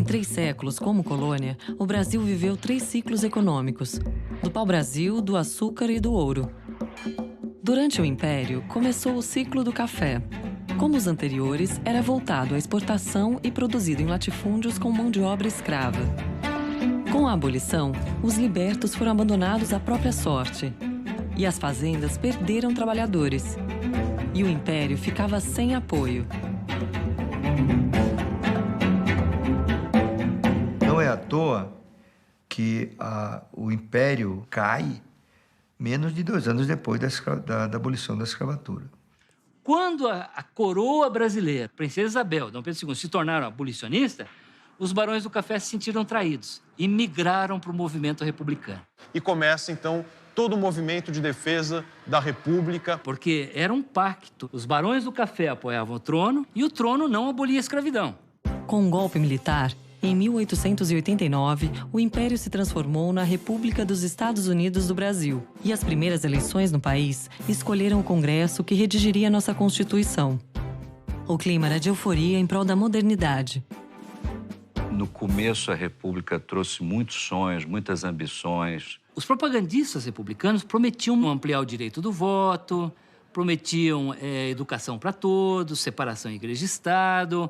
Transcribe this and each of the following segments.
3 séculos como colônia, o Brasil viveu 3 ciclos econômicos: do pau-brasil, do açúcar e do ouro. Durante o Império, começou o ciclo do café. Como os anteriores, era voltado à exportação e produzido em latifúndios com mão de obra escrava. Com a abolição, os libertos foram abandonados à própria sorte. E as fazendas perderam trabalhadores. E o Império ficava sem apoio. Não é à toa que o Império cai menos de 2 anos depois da abolição da escravatura. Quando a coroa brasileira, Princesa Isabel, Dom Pedro II, se tornaram abolicionistas, os barões do café se sentiram traídos e migraram para o movimento republicano. E começa, então, todo o movimento de defesa da República. Porque era um pacto. Os barões do café apoiavam o trono e o trono não abolia a escravidão. Com um golpe militar, em 1889, o Império se transformou na República dos Estados Unidos do Brasil. E as primeiras eleições no país escolheram o Congresso que redigiria nossa Constituição. O clima era de euforia em prol da modernidade. No começo, a República trouxe muitos sonhos, muitas ambições. Os propagandistas republicanos prometiam ampliar o direito do voto, prometiam educação para todos, separação igreja e Estado,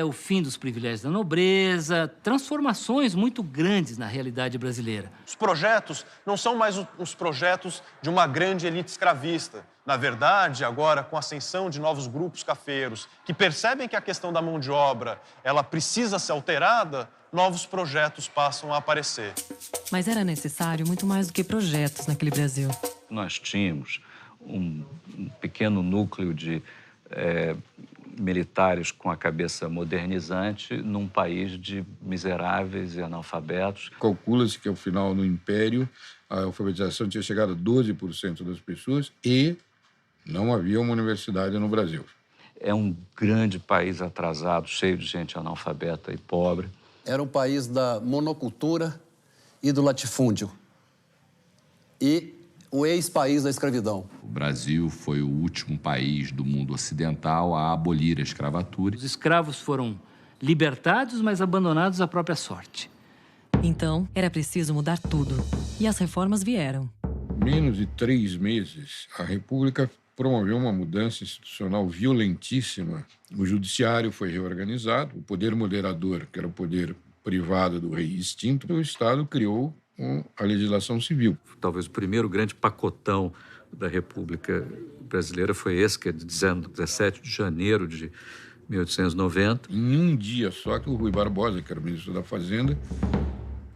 o fim dos privilégios da nobreza, transformações muito grandes na realidade brasileira. Os projetos não são mais os projetos de uma grande elite escravista. Na verdade, agora, com a ascensão de novos grupos cafeiros, que percebem que a questão da mão de obra ela precisa ser alterada, novos projetos passam a aparecer. Mas era necessário muito mais do que projetos naquele Brasil. Nós tínhamos um pequeno núcleo de militares com a cabeça modernizante num país de miseráveis e analfabetos. Calcula-se que, ao final do Império, a alfabetização tinha chegado a 12% das pessoas e não havia uma universidade no Brasil. É um grande país atrasado, cheio de gente analfabeta e pobre. Era um país da monocultura e do latifúndio. E o ex-país da escravidão. O Brasil foi o último país do mundo ocidental a abolir a escravatura. Os escravos foram libertados, mas abandonados à própria sorte. Então, era preciso mudar tudo. E as reformas vieram. Menos de 3 meses, a República promoveu uma mudança institucional violentíssima. O judiciário foi reorganizado, o poder moderador, que era o poder privado do rei extinto, o Estado criou a legislação civil. Talvez o primeiro grande pacotão da República Brasileira foi esse, que é de 17 de janeiro de 1890. Em um dia só que o Rui Barbosa, que era o ministro da Fazenda,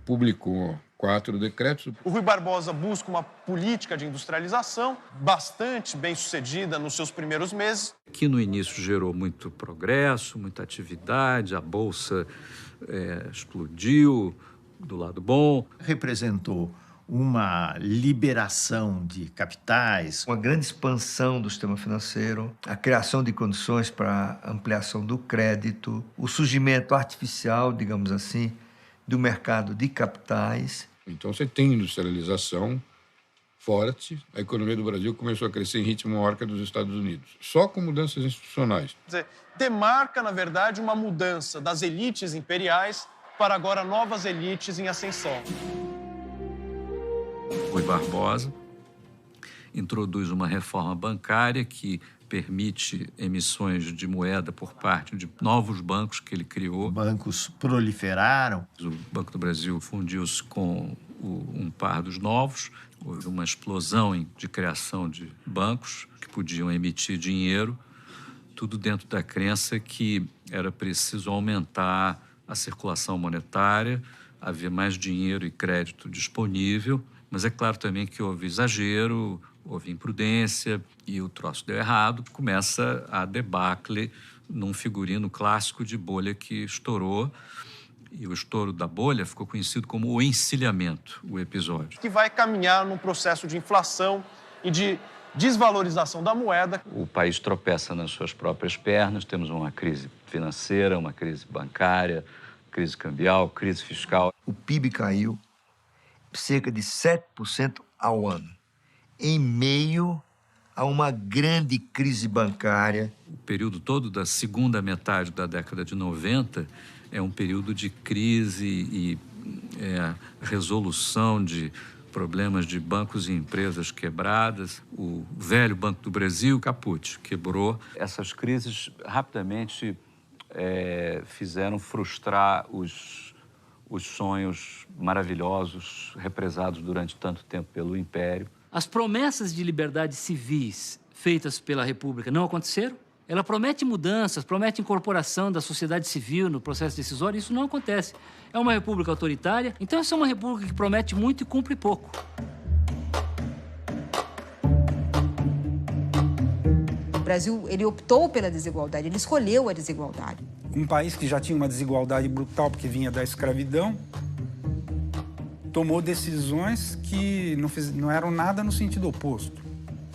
publicou 4 decretos. O Rui Barbosa busca uma política de industrialização bastante bem sucedida nos seus primeiros meses. Que no início gerou muito progresso, muita atividade, a Bolsa explodiu do lado bom. Representou uma liberação de capitais, uma grande expansão do sistema financeiro, a criação de condições para a ampliação do crédito, o surgimento artificial, digamos assim, do mercado de capitais. Então você tem industrialização forte, a economia do Brasil começou a crescer em ritmo maior que a dos Estados Unidos, só com mudanças institucionais. Quer dizer, demarca, na verdade, uma mudança das elites imperiais para agora novas elites em ascensão. Rui Barbosa introduz uma reforma bancária que permite emissões de moeda por parte de novos bancos que ele criou. Bancos proliferaram. O Banco do Brasil fundiu-se com um par dos novos. Houve uma explosão de criação de bancos que podiam emitir dinheiro, tudo dentro da crença que era preciso aumentar a circulação monetária, haver mais dinheiro e crédito disponível, mas é claro também que houve exagero, houve imprudência e o troço deu errado. Começa a debacle num figurino clássico de bolha que estourou. E o estouro da bolha ficou conhecido como o encilhamento, o episódio. Que vai caminhar num processo de inflação e de desvalorização da moeda. O país tropeça nas suas próprias pernas, temos uma crise financeira, uma crise bancária, crise cambial, crise fiscal. O PIB caiu cerca de 7% ao ano, em meio a uma grande crise bancária. O período todo da segunda metade da década de 90 é um período de crise e resolução de problemas de bancos e empresas quebradas. O velho Banco do Brasil, caput, quebrou. Essas crises rapidamente fizeram frustrar os sonhos maravilhosos represados durante tanto tempo pelo Império. As promessas de liberdades civis feitas pela República não aconteceram. Ela promete mudanças, promete incorporação da sociedade civil no processo decisório. Isso não acontece. É uma república autoritária, então essa é uma república que promete muito e cumpre pouco. O Brasil, ele optou pela desigualdade, ele escolheu a desigualdade. Um país que já tinha uma desigualdade brutal porque vinha da escravidão, tomou decisões que não eram nada no sentido oposto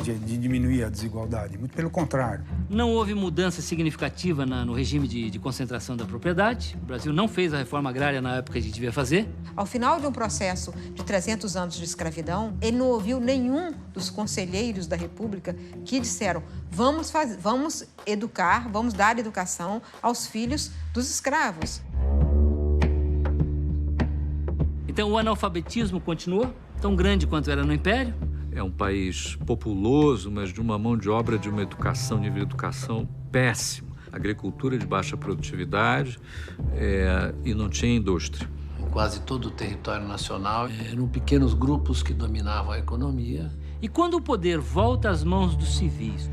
de diminuir a desigualdade, muito pelo contrário. Não houve mudança significativa no regime de concentração da propriedade. O Brasil não fez a reforma agrária na época que devia fazer. Ao final de um processo de 300 anos de escravidão, ele não ouviu nenhum dos conselheiros da República que disseram: vamos educar, vamos dar educação aos filhos dos escravos. Então o analfabetismo continuou, tão grande quanto era no Império. É um país populoso, mas de uma mão de obra, de uma educação, nível de educação péssimo. Agricultura de baixa produtividade e não tinha indústria. Em quase todo o território nacional, eram pequenos grupos que dominavam a economia. E quando o poder volta às mãos dos civis,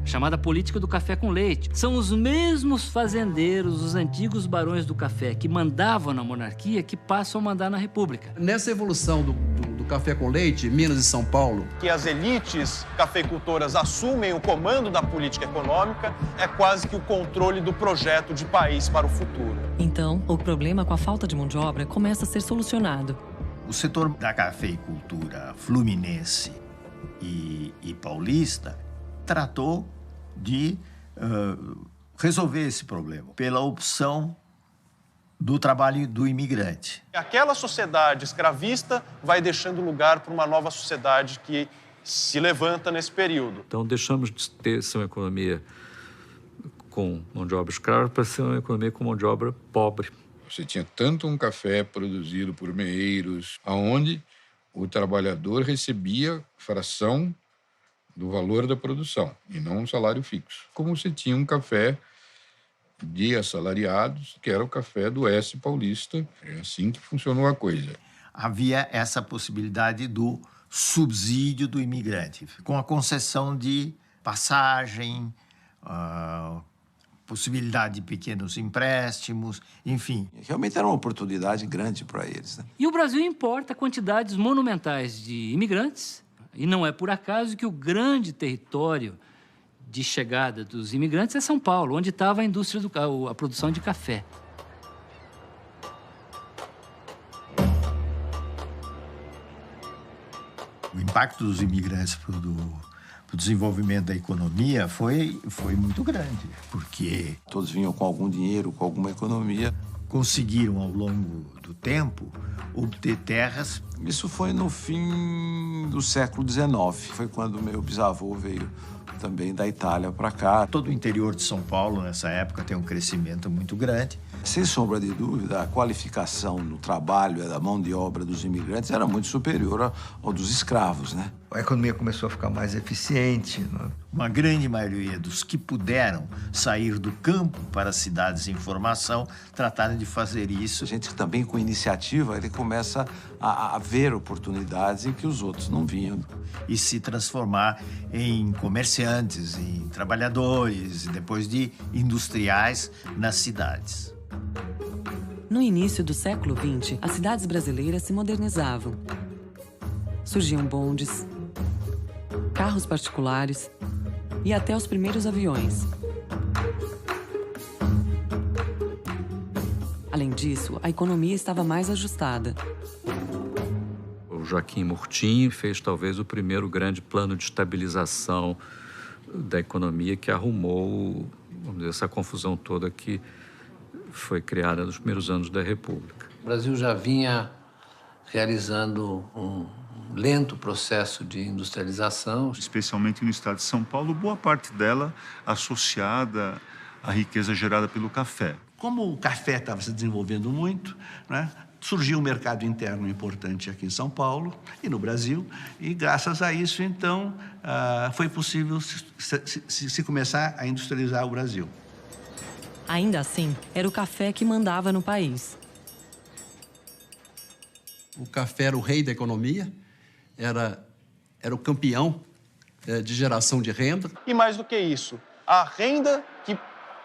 a chamada política do café com leite, são os mesmos fazendeiros, os antigos barões do café, que mandavam na monarquia, que passam a mandar na República. Nessa evolução do café com leite, Minas e São Paulo, Que as elites cafeicultoras assumem o comando da política econômica é quase que o controle do projeto de país para o futuro. Então, o problema com a falta de mão de obra começa a ser solucionado. O setor da cafeicultura fluminense e paulista tratou de resolver esse problema pela opção do trabalho do imigrante. Aquela sociedade escravista vai deixando lugar para uma nova sociedade que se levanta nesse período. Então, deixamos de ser uma economia com mão de obra escrava para ser uma economia com mão de obra pobre. Você tinha tanto um café produzido por meeiros, aonde o trabalhador recebia fração do valor da produção e não um salário fixo. Como você tinha um café de assalariados, que era o café do Oeste Paulista. É assim que funcionou a coisa. Havia essa possibilidade do subsídio do imigrante, com a concessão de passagem, possibilidade de pequenos empréstimos, enfim. Realmente era uma oportunidade grande para eles, né? E o Brasil importa quantidades monumentais de imigrantes, e não é por acaso que o grande território de chegada dos imigrantes é São Paulo, onde estava a indústria a produção de café. O impacto dos imigrantes para o desenvolvimento da economia foi muito grande, porque todos vinham com algum dinheiro, com alguma economia. Conseguiram, ao longo do tempo, obter terras. Isso foi no fim do século XIX. Foi quando meu bisavô veio também da Itália para cá. Todo o interior de São Paulo, nessa época, tem um crescimento muito grande. Sem sombra de dúvida, a qualificação no trabalho da mão de obra dos imigrantes era muito superior ao dos escravos, né? A economia começou a ficar mais eficiente, né? Uma grande maioria dos que puderam sair do campo para as cidades em formação trataram de fazer isso. A gente também, com iniciativa, ele começa a ver oportunidades em que os outros não vinham. E se transformar em comerciantes, em trabalhadores, e depois de industriais nas cidades. No início do século XX, as cidades brasileiras se modernizavam. Surgiam bondes, carros particulares e até os primeiros aviões. Além disso, a economia estava mais ajustada. O Joaquim Murtinho fez talvez o primeiro grande plano de estabilização da economia que arrumou, vamos dizer, essa confusão toda que foi criada nos primeiros anos da República. O Brasil já vinha realizando um lento processo de industrialização. Especialmente no estado de São Paulo, boa parte dela associada à riqueza gerada pelo café. Como o café estava se desenvolvendo muito, né, surgiu um mercado interno importante aqui em São Paulo e no Brasil, e graças a isso, então, foi possível se começar a industrializar o Brasil. Ainda assim, era o café que mandava no país. O café era o rei da economia, era o campeão de geração de renda. E mais do que isso, a renda que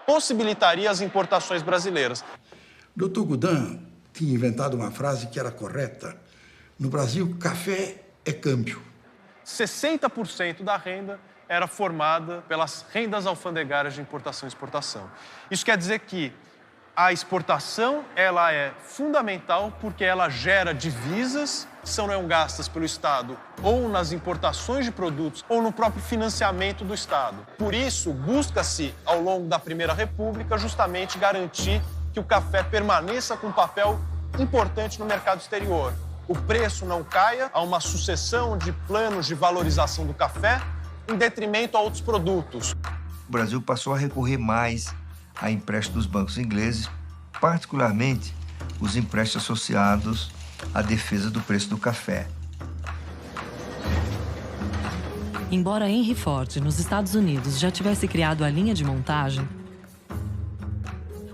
possibilitaria as importações brasileiras. Dr. Goudin tinha inventado uma frase que era correta. No Brasil, café é câmbio. 60% da renda era formada pelas rendas alfandegárias de importação e exportação. Isso quer dizer que a exportação ela é fundamental porque ela gera divisas que são gastas pelo Estado ou nas importações de produtos ou no próprio financiamento do Estado. Por isso, busca-se, ao longo da Primeira República, justamente garantir que o café permaneça com um papel importante no mercado exterior. O preço não caia, há uma sucessão de planos de valorização do café em detrimento a outros produtos. O Brasil passou a recorrer mais a empréstimos dos bancos ingleses, particularmente os empréstimos associados à defesa do preço do café. Embora Henry Ford, nos Estados Unidos, já tivesse criado a linha de montagem,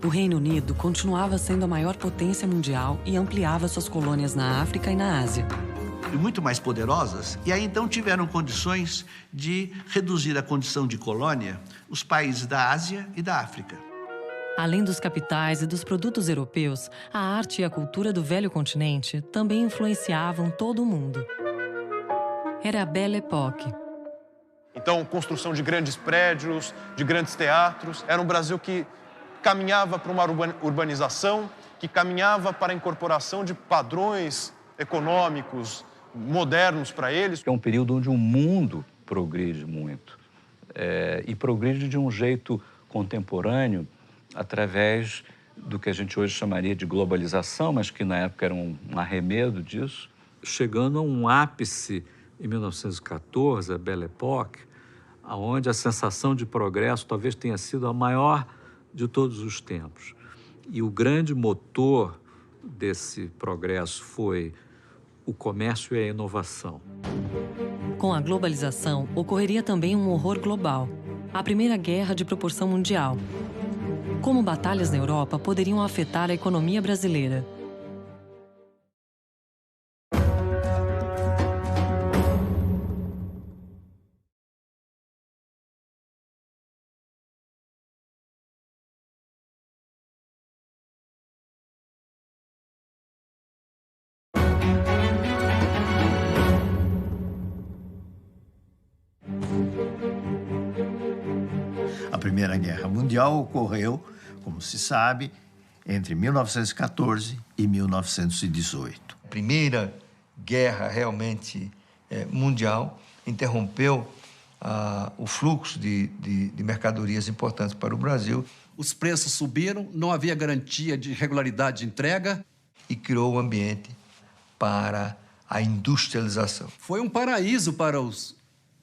o Reino Unido continuava sendo a maior potência mundial e ampliava suas colônias na África e na Ásia. E muito mais poderosas, e aí então tiveram condições de reduzir a condição de colônia os países da Ásia e da África. Além dos capitais e dos produtos europeus, a arte e a cultura do velho continente também influenciavam todo o mundo. Era a Belle Époque. Então, construção de grandes prédios, de grandes teatros. Era um Brasil que caminhava para uma urbanização, que caminhava para a incorporação de padrões econômicos modernos para eles. É um período onde o mundo progride muito. E progride de um jeito contemporâneo, através do que a gente hoje chamaria de globalização, mas que na época era um arremedo disso, chegando a um ápice em 1914, a Belle Époque, onde a sensação de progresso talvez tenha sido a maior de todos os tempos. E o grande motor desse progresso foi o comércio e a inovação. Com a globalização, ocorreria também um horror global, a Primeira Guerra de proporção mundial. Como batalhas na Europa poderiam afetar a economia brasileira? A Primeira Guerra Mundial ocorreu, como se sabe, entre 1914 e 1918. A Primeira Guerra realmente mundial interrompeu o fluxo de mercadorias importantes para o Brasil. Os preços subiram, não havia garantia de regularidade de entrega. E criou o ambiente para a industrialização. Foi um paraíso para os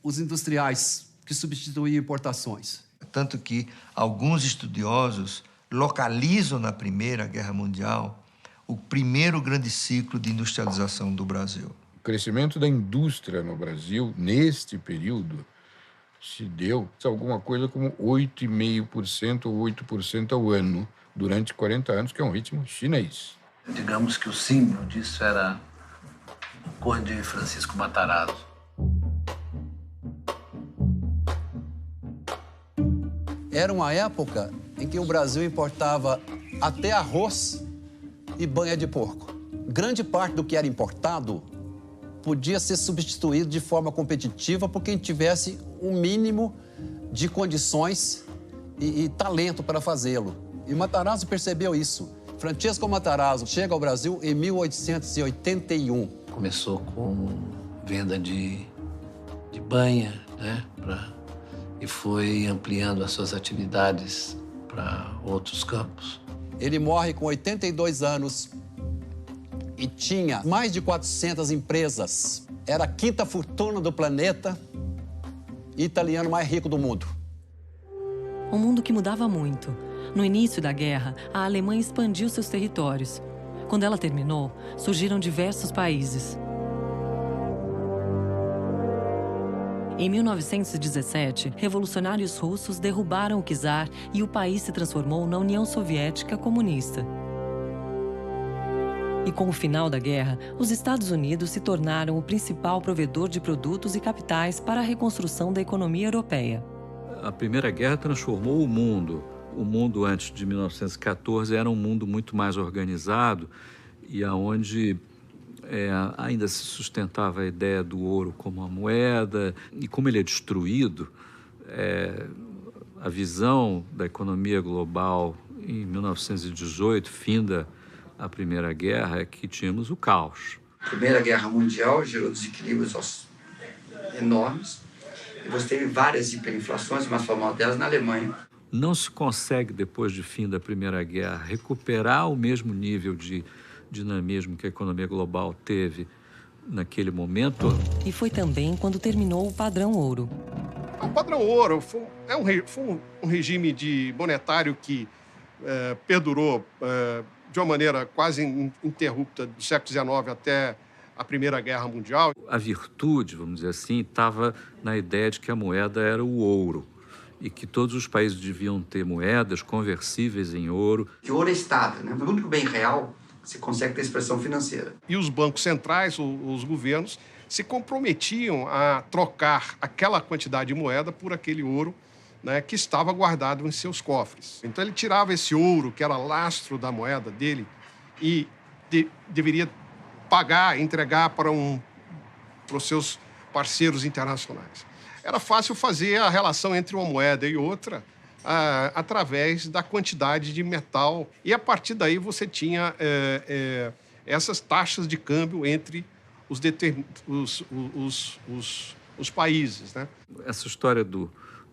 industriais que substituíam importações. Tanto que alguns estudiosos localizam na Primeira Guerra Mundial o primeiro grande ciclo de industrialização do Brasil. O crescimento da indústria no Brasil, neste período, se deu alguma coisa como 8,5% ou 8% ao ano, durante 40 anos, que é um ritmo chinês. Digamos que o símbolo disso era o Conde Francisco Matarazzo. Era uma época em que o Brasil importava até arroz e banha de porco. Grande parte do que era importado podia ser substituído de forma competitiva por quem tivesse um mínimo de condições e talento para fazê-lo. E Matarazzo percebeu isso. Francesco Matarazzo chega ao Brasil em 1881. Começou com venda de banha, né, e foi ampliando as suas atividades para outros campos. Ele morre com 82 anos e tinha mais de 400 empresas. Era a quinta fortuna do planeta e italiano mais rico do mundo. Um mundo que mudava muito. No início da guerra, a Alemanha expandiu seus territórios. Quando ela terminou, surgiram diversos países. Em 1917, revolucionários russos derrubaram o czar e o país se transformou na União Soviética Comunista. E com o final da guerra, os Estados Unidos se tornaram o principal provedor de produtos e capitais para a reconstrução da economia europeia. A Primeira Guerra transformou o mundo. O mundo antes de 1914 era um mundo muito mais organizado e onde ainda se sustentava a ideia do ouro como uma moeda. E como ele é destruído, a visão da economia global em 1918, finda a Primeira Guerra, é que tínhamos o caos. A Primeira Guerra Mundial gerou desequilíbrios enormes. E você teve várias hiperinflações, mais famosa delas na Alemanha. Não se consegue, depois de fim da Primeira Guerra, recuperar o mesmo nível de dinamismo que a economia global teve naquele momento. E foi também quando terminou o padrão ouro. O padrão ouro foi um regime monetário que perdurou de uma maneira quase ininterrupta do século XIX até a Primeira Guerra Mundial. A virtude, vamos dizer assim, estava na ideia de que a moeda era o ouro e que todos os países deviam ter moedas conversíveis em ouro. Que ouro é estável, né? O único bem real que se consegue ter expressão financeira. E os bancos centrais, os governos, se comprometiam a trocar aquela quantidade de moeda por aquele ouro, né, que estava guardado em seus cofres. Então ele tirava esse ouro, que era lastro da moeda dele, e deveria pagar, entregar para os seus parceiros internacionais. Era fácil fazer a relação entre uma moeda e outra através da quantidade de metal. E, a partir daí, você tinha essas taxas de câmbio entre os países, né? Essa história do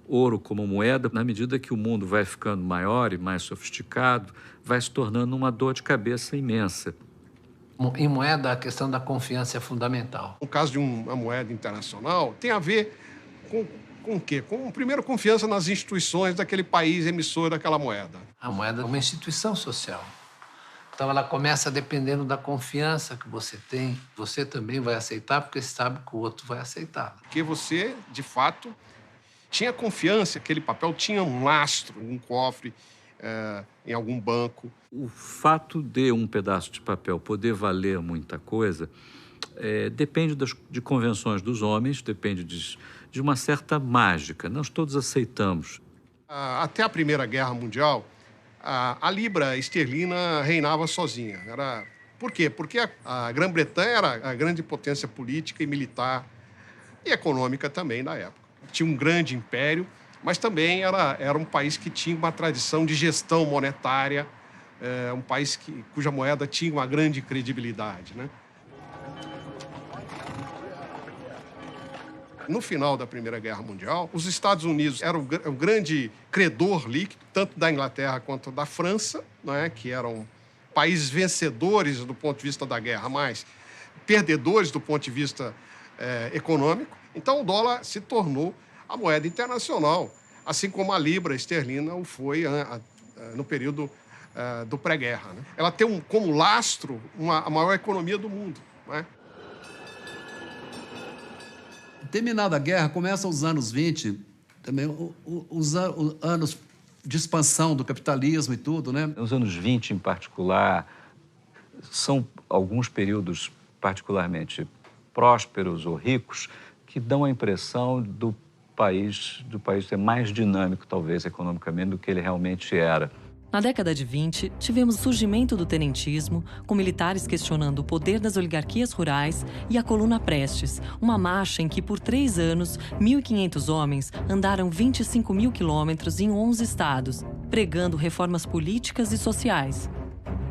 ouro como moeda, na medida que o mundo vai ficando maior e mais sofisticado, vai se tornando uma dor de cabeça imensa. Em moeda, a questão da confiança é fundamental. No caso de uma moeda internacional, tem a ver com o quê? Com, primeiro, confiança nas instituições daquele país emissor daquela moeda. A moeda é uma instituição social. Então, ela começa dependendo da confiança que você tem. Você também vai aceitar, porque sabe que o outro vai aceitar. Porque você, de fato, tinha confiança, aquele papel tinha um lastro, um cofre, em algum banco. O fato de um pedaço de papel poder valer muita coisa depende de convenções dos homens, depende de uma certa mágica. Nós todos aceitamos. Até a Primeira Guerra Mundial, a libra esterlina reinava sozinha. Por quê? Porque a Grã-Bretanha era a grande potência política e militar e econômica também da época. Tinha um grande império, mas também era um país que tinha uma tradição de gestão monetária, um país cuja moeda tinha uma grande credibilidade, né? No final da Primeira Guerra Mundial, os Estados Unidos eram o grande credor líquido, tanto da Inglaterra quanto da França, né, que eram países vencedores do ponto de vista da guerra, mas perdedores do ponto de vista econômico. Então, o dólar se tornou a moeda internacional, assim como a libra esterlina o foi no período do pré-guerra, né? Ela tem como lastro a maior economia do mundo, né? Terminada a guerra, começam os anos 20, também os anos de expansão do capitalismo e tudo, né? Os anos 20, em particular, são alguns períodos particularmente prósperos ou ricos que dão a impressão do país ser mais dinâmico, talvez, economicamente, do que ele realmente era. Na década de 20, tivemos o surgimento do tenentismo, com militares questionando o poder das oligarquias rurais, e a Coluna Prestes, uma marcha em que, por 3 anos, 1.500 homens andaram 25 mil quilômetros em 11 estados, pregando reformas políticas e sociais.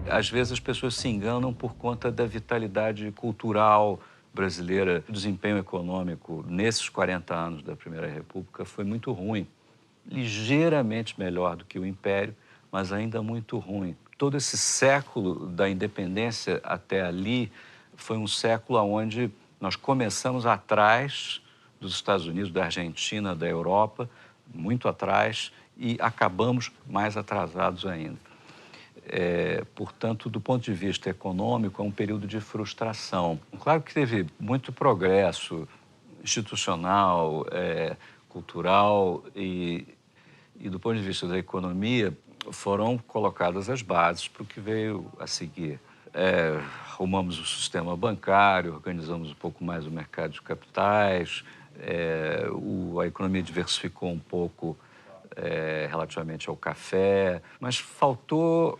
Às vezes as pessoas se enganam por conta da vitalidade cultural brasileira. O desempenho econômico nesses 40 anos da Primeira República foi muito ruim, ligeiramente melhor do que o Império, mas ainda muito ruim. Todo esse século da independência até ali foi um século onde nós começamos atrás dos Estados Unidos, da Argentina, da Europa, muito atrás e acabamos mais atrasados ainda. Portanto, do ponto de vista econômico, é um período de frustração. Claro que teve muito progresso institucional, cultural e do ponto de vista da economia, foram colocadas as bases para o que veio a seguir. Arrumamos o sistema bancário, organizamos um pouco mais o mercado de capitais, a economia diversificou um pouco relativamente ao café, mas faltou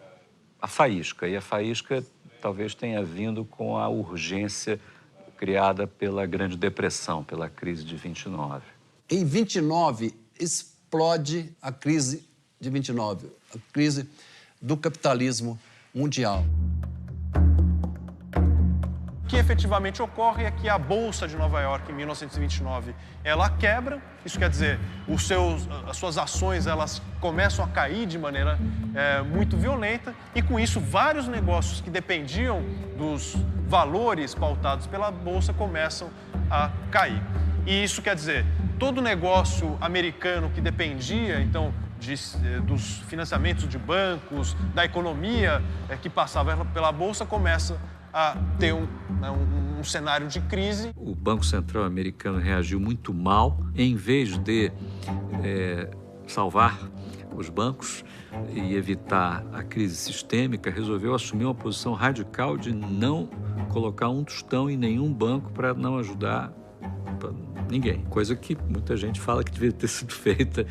a faísca, e a faísca talvez tenha vindo com a urgência criada pela Grande Depressão, pela crise de 29. Em 29, explode a crise de 29, a crise do capitalismo mundial. O que efetivamente ocorre é que a Bolsa de Nova York, em 1929, ela quebra. Isso quer dizer, as suas ações elas começam a cair de maneira muito violenta e, com isso, vários negócios que dependiam dos valores pautados pela Bolsa começam a cair. E isso quer dizer, todo negócio americano que dependia, então, dos financiamentos de bancos, da economia que passava pela Bolsa, começa a ter um cenário de crise. O Banco Central americano reagiu muito mal. Em vez de salvar os bancos e evitar a crise sistêmica, resolveu assumir uma posição radical de não colocar um tostão em nenhum banco para não ajudar ninguém. Coisa que muita gente fala que devia ter sido feita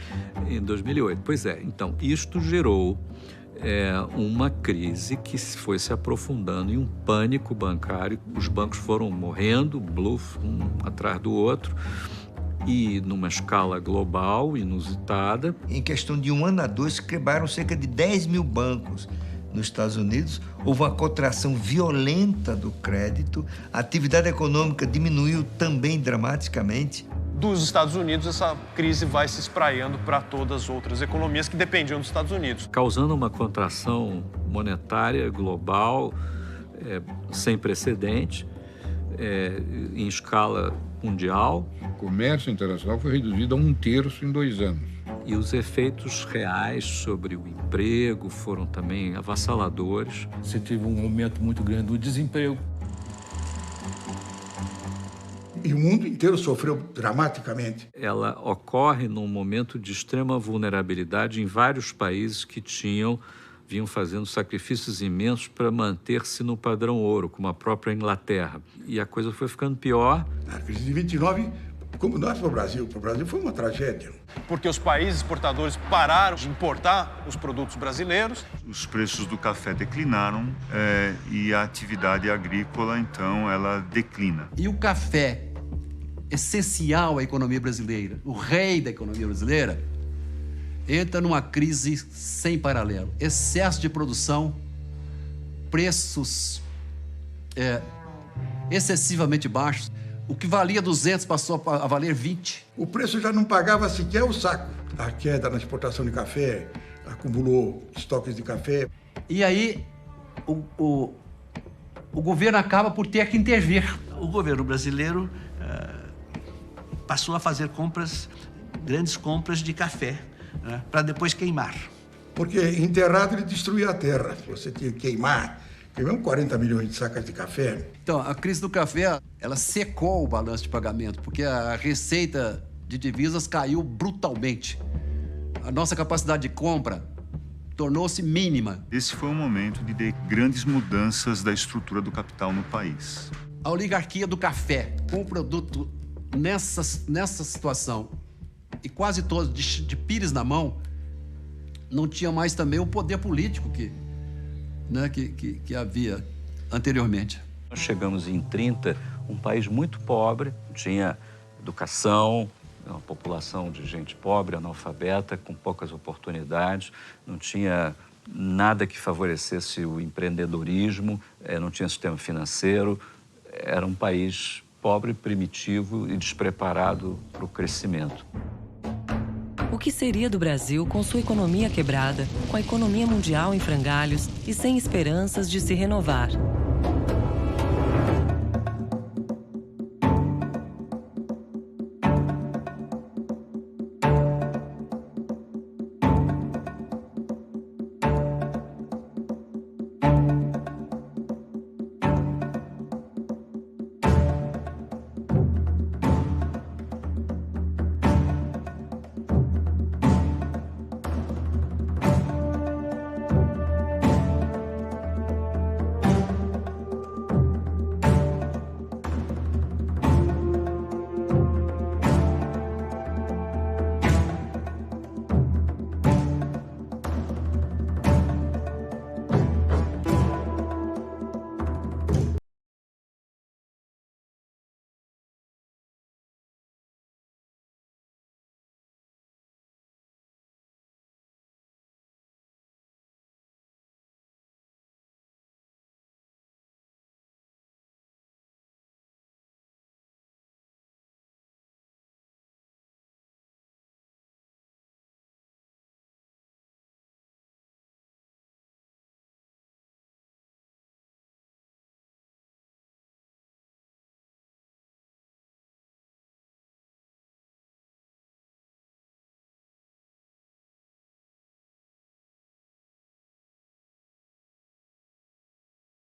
em 2008. Pois é, então, isto gerou uma crise que foi se aprofundando em um pânico bancário. Os bancos foram morrendo, bluff, um atrás do outro, e numa escala global, inusitada. Em questão de 1 ano a 2, quebraram cerca de 10 mil bancos nos Estados Unidos. Houve uma contração violenta do crédito, a atividade econômica diminuiu também dramaticamente. Dos Estados Unidos, essa crise vai se espraiando para todas as outras economias que dependiam dos Estados Unidos. Causando uma contração monetária global sem precedente, em escala mundial. O comércio internacional foi reduzido a 1/3 em 2 anos. E os efeitos reais sobre o emprego foram também avassaladores. Você teve um aumento muito grande do desemprego. E o mundo inteiro sofreu dramaticamente. Ela ocorre num momento de extrema vulnerabilidade em vários países que vinham fazendo sacrifícios imensos para manter-se no padrão ouro, como a própria Inglaterra. E a coisa foi ficando pior. A crise de 29, como nós para o Brasil foi uma tragédia. Porque os países exportadores pararam de importar os produtos brasileiros. Os preços do café declinaram e a atividade agrícola, então, ela declina. E o café, essencial à economia brasileira, o rei da economia brasileira, entra numa crise sem paralelo. Excesso de produção, preços excessivamente baixos. O que valia 200 passou a valer 20. O preço já não pagava sequer o saco. A queda na exportação de café acumulou estoques de café. E aí o governo acaba por ter que intervir. O governo brasileiro passou a fazer grandes compras de café, para depois queimar. Porque enterrado ele destruía a terra. Você tinha que queimamos 40 milhões de sacas de café. Então, a crise do café, ela secou o balanço de pagamento, porque a receita de divisas caiu brutalmente. A nossa capacidade de compra tornou-se mínima. Esse foi um momento de grandes mudanças da estrutura do capital no país. A oligarquia do café, com o produto nessa situação, e quase todos de pires na mão, não tinha mais também o poder político que havia anteriormente. Nós chegamos em 30, um país muito pobre, tinha educação, uma população de gente pobre, analfabeta, com poucas oportunidades, não tinha nada que favorecesse o empreendedorismo, não tinha sistema financeiro, era um país pobre, primitivo e despreparado para o crescimento. O que seria do Brasil com sua economia quebrada, com a economia mundial em frangalhos e sem esperanças de se renovar?